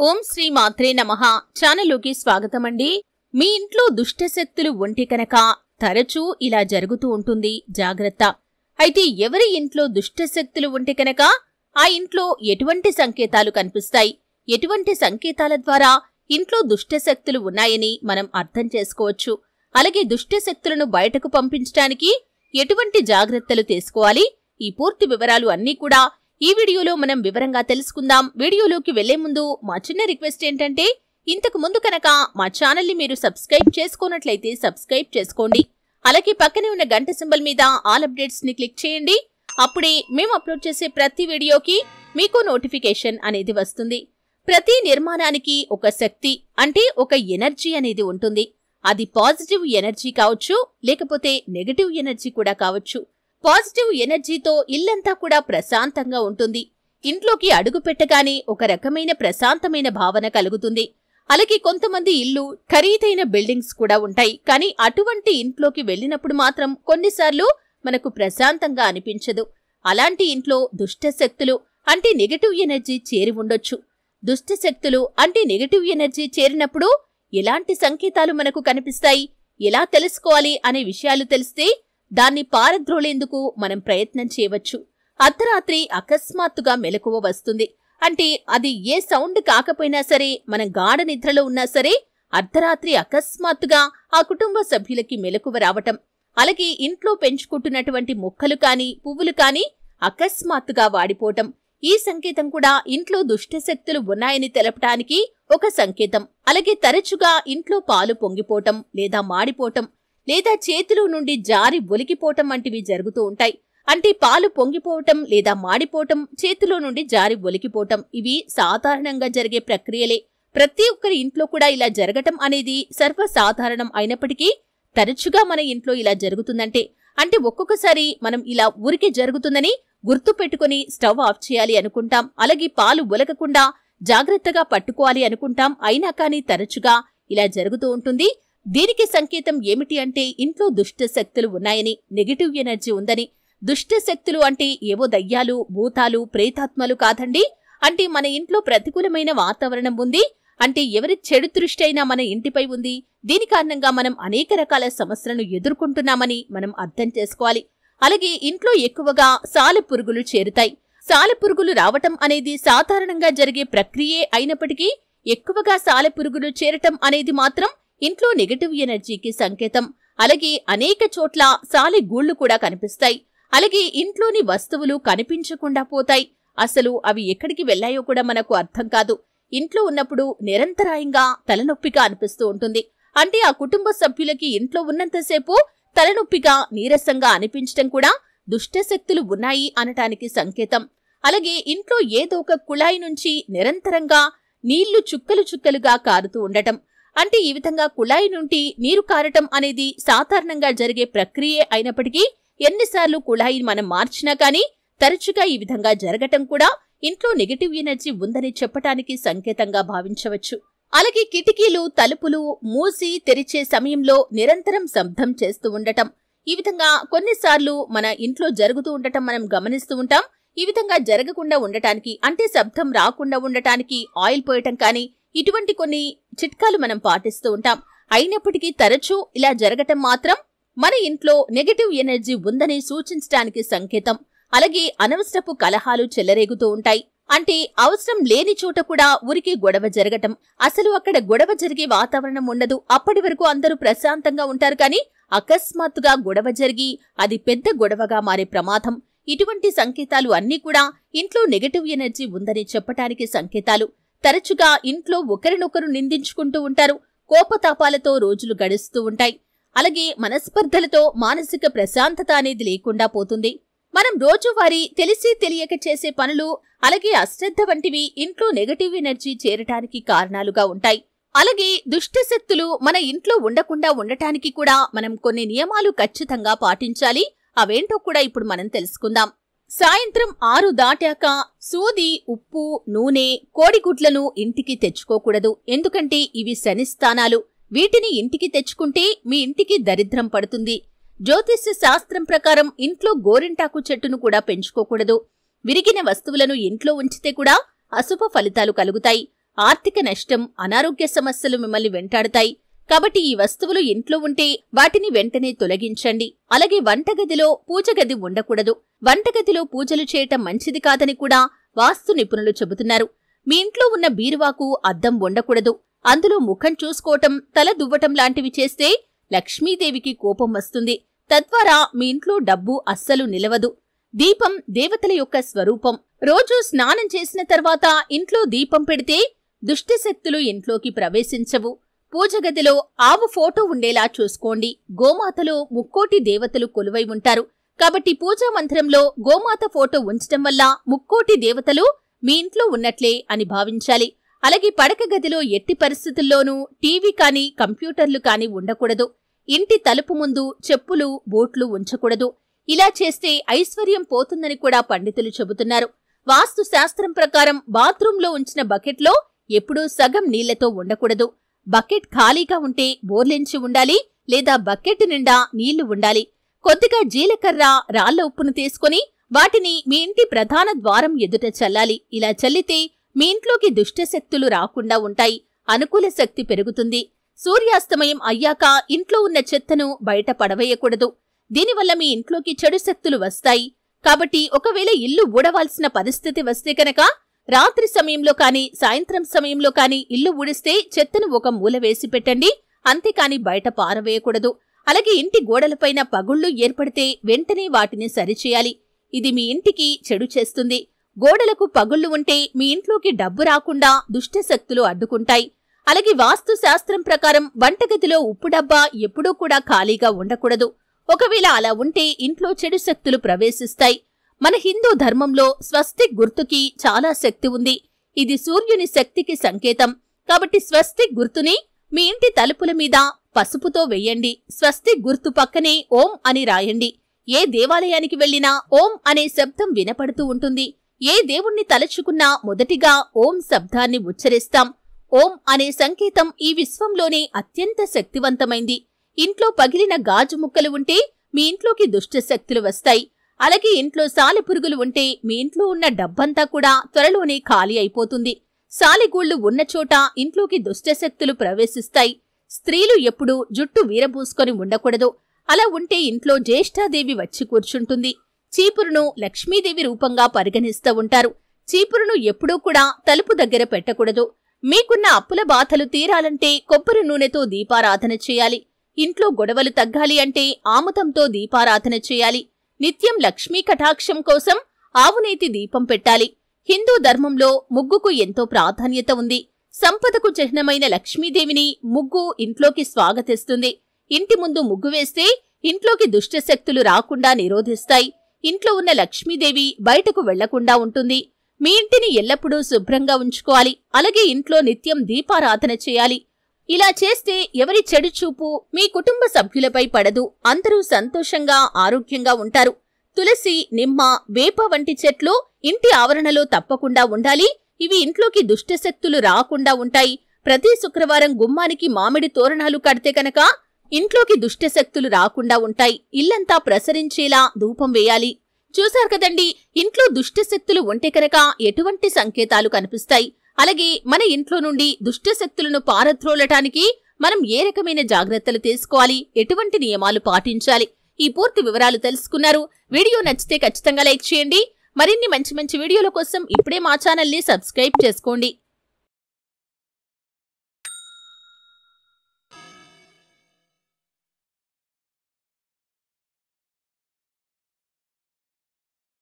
ఓం శ్రీ మాత్రే నమః ఛానల్లోకి స్వాగతమండి. మీ ఇంట్లో దుష్టశక్తులు ఉంటే కనుక తరచూ ఇలా జరుగుతూ ఉంటుంది, జాగ్రత్త. అయితే ఎవరి ఇంట్లో దుష్టశక్తులు ఉంటే కనుక ఆ ఇంట్లో ఎటువంటి సంకేతాలు కనిపిస్తాయి, ఎటువంటి సంకేతాల ద్వారా ఇంట్లో దుష్టశక్తులు ఉన్నాయని మనం అర్థం చేసుకోవచ్చు. అలాగే దుష్టశక్తులను బయటకు పంపించడానికి ఎటువంటి జాగ్రత్తలు తీసుకోవాలి, ఈ పూర్తి వివరాలు అన్నీ కూడా ఈ వీడియోలో మనం వివరంగా తెలుసుకుందాం. వీడియోలోకి వెళ్లే ముందు మా చిన్న రిక్వెస్ట్ ఏంటంటే, ఇంతకు ముందు కనుక మా ఛానల్ని మీరు సబ్స్క్రైబ్ చేసుకోనట్లయితే సబ్స్క్రైబ్ చేసుకోండి. అలాగే పక్కనే ఉన్న గంట సింబల్ మీద ఆల్ అప్డేట్స్ ని క్లిక్ చేయండి. అప్పుడే మేము అప్లోడ్ చేసే ప్రతి వీడియోకి మీకు నోటిఫికేషన్ అనేది వస్తుంది. ప్రతి నిర్మాణానికి ఒక శక్తి అంటే ఒక ఎనర్జీ అనేది ఉంటుంది. అది పాజిటివ్ ఎనర్జీ కావచ్చు, లేకపోతే నెగటివ్ ఎనర్జీ కూడా కావచ్చు. పాజిటివ్ ఎనర్జీతో ఇల్లంతా కూడా ప్రశాంతంగా ఉంటుంది. ఇంట్లోకి అడుగు పెట్టగానే ఒక రకమైన ప్రశాంతమైన భావన కలుగుతుంది. అలాగే కొంతమంది ఇల్లు ఖరీదైన బిల్డింగ్స్ కూడా ఉంటాయి, కానీ అటువంటి ఇంట్లోకి వెళ్ళినప్పుడు మాత్రం కొన్నిసార్లు మనకు ప్రశాంతంగా అనిపించదు. అలాంటి ఇంట్లో దుష్టశక్తులు అంటే నెగటివ్ ఎనర్జీ చేరి ఉండొచ్చు. దుష్టశక్తులు అంటే నెగటివ్ ఎనర్జీ చేరినప్పుడు ఎలాంటి సంకేతాలు మనకు కనిపిస్తాయి, ఎలా తెలుసుకోవాలి అనే విషయాలు తెలిస్తే దాన్ని పారద్రోలేందుకు మనం ప్రయత్నం చేయవచ్చు. అర్ధరాత్రి అకస్మాత్తుగా మెలకువ వస్తుంది అంటే అది ఏ సౌండ్ కాకపోయినా సరే, మనం గాఢ నిద్రలో ఉన్నా సరే అర్ధరాత్రి అకస్మాత్తుగా ఆ కుటుంబ సభ్యులకి మెలకువ రావటం, అలాగే ఇంట్లో పెంచుకుంటున్నటువంటి మొక్కలు కాని పువ్వులు కాని అకస్మాత్తుగా వాడిపోవటం, ఈ సంకేతం కూడా ఇంట్లో దుష్టశక్తులు ఉన్నాయని తెలపటానికి ఒక సంకేతం. అలాగే తరచుగా ఇంట్లో పాలు పొంగిపోవటం లేదా మాడిపోవటం, లేదా చేతిలో నుండి జారి ఒలికిపోవటం వంటివి జరుగుతూ ఉంటాయి. అంటే పాలు పొంగిపోవటం లేదా మాడిపోవటం, చేతిలో నుండి జారి ఒలికిపోవటం, ఇవి సాధారణంగా జరిగే ప్రక్రియలే. ప్రతి ఒక్కరి ఇంట్లో కూడా ఇలా జరగటం అనేది సర్వసాధారణం అయినప్పటికీ తరచుగా మన ఇంట్లో ఇలా జరుగుతుందంటే అంటే ఒక్కొక్కసారి మనం ఇలా ఊరికే జరుగుతుందని గుర్తు పెట్టుకుని స్టవ్ ఆఫ్ చేయాలి అనుకుంటాం, అలాగే పాలు ఒలకకుండా జాగ్రత్తగా పట్టుకోవాలి అనుకుంటాం. అయినా కానీ తరచుగా ఇలా జరుగుతూ ఉంటుంది. దీనికి సంకేతం ఏమిటి అంటే ఇంట్లో దుష్టశక్తులు ఉన్నాయని, నెగటివ్ ఎనర్జీ ఉందని. దుష్టశక్తులు అంటే ఏవో దయ్యాలు, భూతాలు, ప్రేతాత్మలు కాదండి. అంటే మన ఇంట్లో ప్రతికూలమైన వాతావరణం ఉంది అంటే ఎవరి చెడు దృష్టి అయినా మన ఇంటిపై ఉంది. దీని కారణంగా మనం అనేక రకాల సమస్యలను ఎదుర్కొంటున్నామని మనం అర్థం చేసుకోవాలి. అలాగే ఇంట్లో ఎక్కువగా సాలెపురుగులు చేరుతాయి. సాలెపురుగులు రావటం అనేది సాధారణంగా జరిగే ప్రక్రియే అయినప్పటికీ ఎక్కువగా సాలెపురుగులు చేరటం అనేది మాత్రం ఇంట్లో నెగటివ్ ఎనర్జీకి సంకేతం. అలాగే అనేక చోట్ల సాలె గూళ్లు కూడా కనిపిస్తాయి. అలాగే ఇంట్లోని వస్తువులు కనిపించకుండా పోతాయి. అసలు అవి ఎక్కడికి వెళ్లాయో కూడా మనకు అర్థం కాదు. ఇంట్లో ఉన్నప్పుడు నిరంతరాయంగా తలనొప్పిగా అనిపిస్తూ ఉంటుంది. అంటే ఆ కుటుంబ సభ్యులకి ఇంట్లో ఉన్నంతసేపు తలనొప్పిగా, నీరసంగా అనిపించటం కూడా దుష్టశక్తులు ఉన్నాయి అనటానికి సంకేతం. అలాగే ఇంట్లో ఏదో ఒక కుళాయి నుంచి నిరంతరంగా నీళ్లు చుక్కలు చుక్కలుగా కారుతూ ఉండటం, అంటే ఈ విధంగా కుళాయి నుండి నీరు కారటం అనేది సాధారణంగా జరిగే ప్రక్రియే అయినప్పటికీ ఎన్నిసార్లు కుళాయి మనం మార్చినా కానీ తరచుగా ఈ విధంగా జరగటం కూడా ఇంట్లో నెగటివ్ ఎనర్జీ ఉందని చెప్పటానికి సంకేతంగా భావించవచ్చు. అలాగే కిటికీలు, తలుపులు మూసి తెరిచే సమయంలో నిరంతరం శబ్దం చేస్తూ ఉండటం, ఈ విధంగా కొన్నిసార్లు మన ఇంట్లో జరుగుతూ ఉండటం మనం గమనిస్తూ ఉంటాం. ఈ విధంగా జరగకుండా ఉండటానికి అంటే శబ్దం రాకుండా ఉండటానికి ఆయిల్ పోయటం కానీ ఇటువంటి కొన్ని చిట్కాలు మనం పాటిస్తూ ఉంటాం. అయినప్పటికీ తరచూ ఇలా జరగటం మాత్రం మన ఇంట్లో నెగటివ్ ఎనర్జీ ఉందని సూచించడానికి సంకేతం. అలాగే అనవసరపు కలహాలు చెలరేగుతూ ఉంటాయి. అంటే అవసరం లేని చోట కూడా ఊరికే గొడవ జరగటం, అసలు అక్కడ గొడవ జరిగే వాతావరణం ఉండదు. అప్పటి వరకు అందరూ ప్రశాంతంగా ఉంటారు, కానీ అకస్మాత్తుగా గొడవ జరిగి అది పెద్ద గొడవగా మారే ప్రమాదం. ఇటువంటి సంకేతాలు అన్నీ కూడా ఇంట్లో నెగటివ్ ఎనర్జీ ఉందని చెప్పటానికి సంకేతాలు. తరచుగా ఇంట్లో ఒకరినొకరు నిందించుకుంటూ ఉంటారు. కోపతాపాలతో రోజులు గడుస్తూ ఉంటాయి. అలాగే మనస్పర్ధలతో మానసిక ప్రశాంతత అనేది లేకుండా పోతుంది. మనం రోజువారీ తెలిసి తెలియక చేసే పనులు, అలాగే అశ్రద్ధ వంటివి ఇంట్లో నెగటివ్ ఎనర్జీ చేరటానికి కారణాలుగా ఉంటాయి. అలాగే దుష్టశక్తులు మన ఇంట్లో ఉండకుండా ఉండటానికి కూడా మనం కొన్ని నియమాలు ఖచ్చితంగా పాటించాలి. అవేంటో కూడా ఇప్పుడు మనం తెలుసుకుందాం. సాయంత్రం 6 దాటాక సూది, ఉప్పు, నూనె, కోడిగుడ్లను ఇంటికి తెచ్చుకోకూడదు. ఎందుకంటే ఇవి శని స్థానాలు. వీటిని ఇంటికి తెచ్చుకుంటే మీ ఇంటికి దరిద్రం పడుతుంది. జ్యోతిష్య శాస్త్రం ప్రకారం ఇంట్లో గోరింటాకు చెట్టును కూడా పెంచుకోకూడదు. విరిగిన వస్తువులను ఇంట్లో ఉంచితే కూడా అశుభ ఫలితాలు కలుగుతాయి. ఆర్థిక నష్టం, అనారోగ్య సమస్యలు మిమ్మల్ని వెంటాడుతాయి. కాబట్టి ఈ వస్తువులు ఇంట్లో ఉంటే వాటిని వెంటనే తొలగించండి. అలాగే వంటగదిలో పూజగది ఉండకూడదు. వంటగదిలో పూజలు చేయటం మంచిది కాదని కూడా వాస్తు నిపుణులు చెబుతున్నారు. మీ ఇంట్లో ఉన్న బీరువాకు అద్దం ఉండకూడదు. అందులో ముఖం చూసుకోవటం, తల దువ్వటం లాంటివి చేస్తే లక్ష్మీదేవికి కోపం వస్తుంది. తద్వారా మీ ఇంట్లో డబ్బు అస్సలు నిలవదు. దీపం దేవతల యొక్క స్వరూపం. రోజూ స్నానం చేసిన తర్వాత ఇంట్లో దీపం పెడితే దుష్టశక్తులు ఇంట్లోకి ప్రవేశించవు. పూజగదిలో ఆవు ఫోటో ఉండేలా చూసుకోండి. గోమాతలో ముక్కోటి దేవతలు కొలువై ఉంటారు. కాబట్టి పూజా మందిరంలో గోమాత ఫోటో ఉంచటం వల్ల ముక్కోటి దేవతలు మీ ఇంట్లో ఉన్నట్లే అని భావించాలి. అలాగే పడక గదిలో ఎట్టి పరిస్థితుల్లోనూ టీవీ కానీ కంప్యూటర్లు కానీ ఉండకూడదు. ఇంటి తలుపు ముందు చెప్పులు, బూట్లు ఉంచకూడదు. ఇలా చేస్తే ఐశ్వర్యం పోతుందని కూడా పండితులు చెబుతున్నారు. వాస్తు శాస్త్రం ప్రకారం బాత్రూంలో ఉంచిన బకెట్లో ఎప్పుడూ సగం నీళ్లతో ఉండకూడదు. బకెట్ ఖాళీగా ఉంటే బోర్లించి ఉండాలి, లేదా బకెట్ నిండా నీళ్లు ఉండాలి. కొద్దిగా జీలకర్ర, రాళ్ల ఉప్పును తీసుకుని వాటిని మీ ఇంటి ప్రధాన ద్వారం ఎదుట చల్లాలి. ఇలా చల్లితే మీ ఇంట్లోకి దుష్టశక్తులు రాకుండా ఉంటాయి. అనుకూల శక్తి పెరుగుతుంది. సూర్యాస్తమయం అయ్యాక ఇంట్లో ఉన్న చెత్తను బయట పడవేయకూడదు. దీనివల్ల మీ ఇంట్లోకి చెడు శక్తులు వస్తాయి. కాబట్టి ఒకవేళ ఇల్లు ఊడవాల్సిన పరిస్థితి వస్తే కనుక రాత్రి సమయంలో కానీ సాయంత్రం సమయంలో కానీ ఇల్లు ఊడిస్తే చెత్తను ఒక మూల వేసి పెట్టండి. అంతేకాని బయట పారవేయకూడదు. అలాగే ఇంటి గోడలపైన పగుళ్లు ఏర్పడితే వెంటనే వాటిని సరిచేయాలి. ఇది మీ ఇంటికి చెడు చేస్తుంది. గోడలకు పగుళ్లు ఉంటే మీ ఇంట్లోకి డబ్బు రాకుండా దుష్టశక్తులు అడ్డుకుంటాయి. అలాగే వాస్తు శాస్త్రం ప్రకారం వంటగదిలో ఉప్పు డబ్బా ఎప్పుడూ కూడా ఖాళీగా ఉండకూడదు. ఒకవేళ అలా ఉంటే ఇంట్లో చెడు శక్తులు ప్రవేశిస్తాయి. మన హిందూ ధర్మంలో స్వస్తిక్ గుర్తుకి చాలా శక్తి ఉంది. ఇది సూర్యుని శక్తికి సంకేతం. కాబట్టి స్వస్తిక్ గుర్తుని మీ ఇంటి తలుపుల మీద పసుపుతో వెయ్యండి. స్వస్తిక్ గుర్తు పక్కనే ఓం అని రాయండి. ఏ దేవాలయానికి వెళ్లినా ఓం అనే శబ్దం వినపడుతూ ఉంటుంది. ఏ దేవుణ్ణి తలచుకున్నా మొదటిగా ఓం శబ్దాన్ని ఉచ్చరిస్తాం. ఓం అనే సంకేతం ఈ విశ్వంలోనే అత్యంత శక్తివంతమైంది. ఇంట్లో పగిలిన గాజు ముక్కలు ఉంటే మీ ఇంట్లోకి దుష్టశక్తులు వస్తాయి. అలాగే ఇంట్లో సాలెపురుగులు ఉంటే మీ ఇంట్లో ఉన్న డబ్బంతా కూడా త్వరలోనే ఖాళీ అయిపోతుంది. సాలెగూళ్లు ఉన్న చోట ఇంట్లోకి దుష్టశక్తులు ప్రవేశిస్తాయి. స్త్రీలు ఎప్పుడూ జుట్టు వీరబూసుకొని ఉండకూడదు. అలా ఉంటే ఇంట్లో జ్యేష్ఠాదేవి వచ్చి కూర్చుంటుంది. చీపురును లక్ష్మీదేవి రూపంగా పరిగణిస్తూ ఉంటారు. చీపురును ఎప్పుడూ కూడా తలుపు దగ్గర పెట్టకూడదు. మీకున్న అప్పుల బాధలు తీరాలంటే కొబ్బరి నూనెతో దీపారాధన చేయాలి. ఇంట్లో గొడవలు తగ్గాలి అంటే ఆముదంతో దీపారాధన చేయాలి. నిత్యం లక్ష్మీ కటాక్షం కోసం ఆవునేతి దీపం పెట్టాలి. హిందూ ధర్మంలో ముగ్గుకు ఎంతో ప్రాధాన్యత ఉంది. సంపదకు చిహ్నమైన లక్ష్మీదేవిని ముగ్గు ఇంట్లోకి స్వాగతిస్తుంది. ఇంటి ముందు ముగ్గు వేస్తే ఇంట్లోకి దుష్టశక్తులు రాకుండా నిరోధిస్తాయి. ఇంట్లో ఉన్న లక్ష్మీదేవి బయటకు వెళ్లకుండా ఉంటుంది. మీ ఇంటిని ఎల్లప్పుడూ శుభ్రంగా ఉంచుకోవాలి. అలాగే ఇంట్లో నిత్యం దీపారాధన చేయాలి. ఇలా చేస్తే ఎవరి చెడు చూపు మీ కుటుంబ సభ్యులపై పడదు. అందరూ సంతోషంగా, ఆరోగ్యంగా ఉంటారు. తులసి, నిమ్మ, వేప వంటి చెట్లు ఇంటి ఆవరణలో తప్పకుండా ఉండాలి. ఇవి ఇంట్లోకి దుష్టశక్తులు రాకుండా ఉంటాయి. ప్రతి శుక్రవారం గుమ్మానికి మామిడి తోరణాలు కడితే కనుక ఇంట్లోకి దుష్టశక్తులు రాకుండా ఉంటాయి. ఇల్లంతా ప్రసరించేలా ధూపం వేయాలి. చూశారు కదండి, ఇంట్లో దుష్టశక్తులు ఉంటే కనుక ఎటువంటి సంకేతాలు కనిపిస్తాయి. అలాగే మన ఇంట్లో నుండి దుష్టశక్తులను పారద్రోలటానికి మనం ఏ రకమైన జాగ్రత్తలు తీసుకోవాలి, ఎటువంటి నియమాలు పాటించాలి, ఈ పూర్తి వివరాలు తెలుసుకున్నారు. వీడియో నచ్చితే ఖచ్చితంగా లైక్ చేయండి. మరిన్ని మంచి మంచి వీడియోల కోసం ఇప్పుడే మా ఛానల్ని సబ్స్క్రైబ్ చేసుకోండి.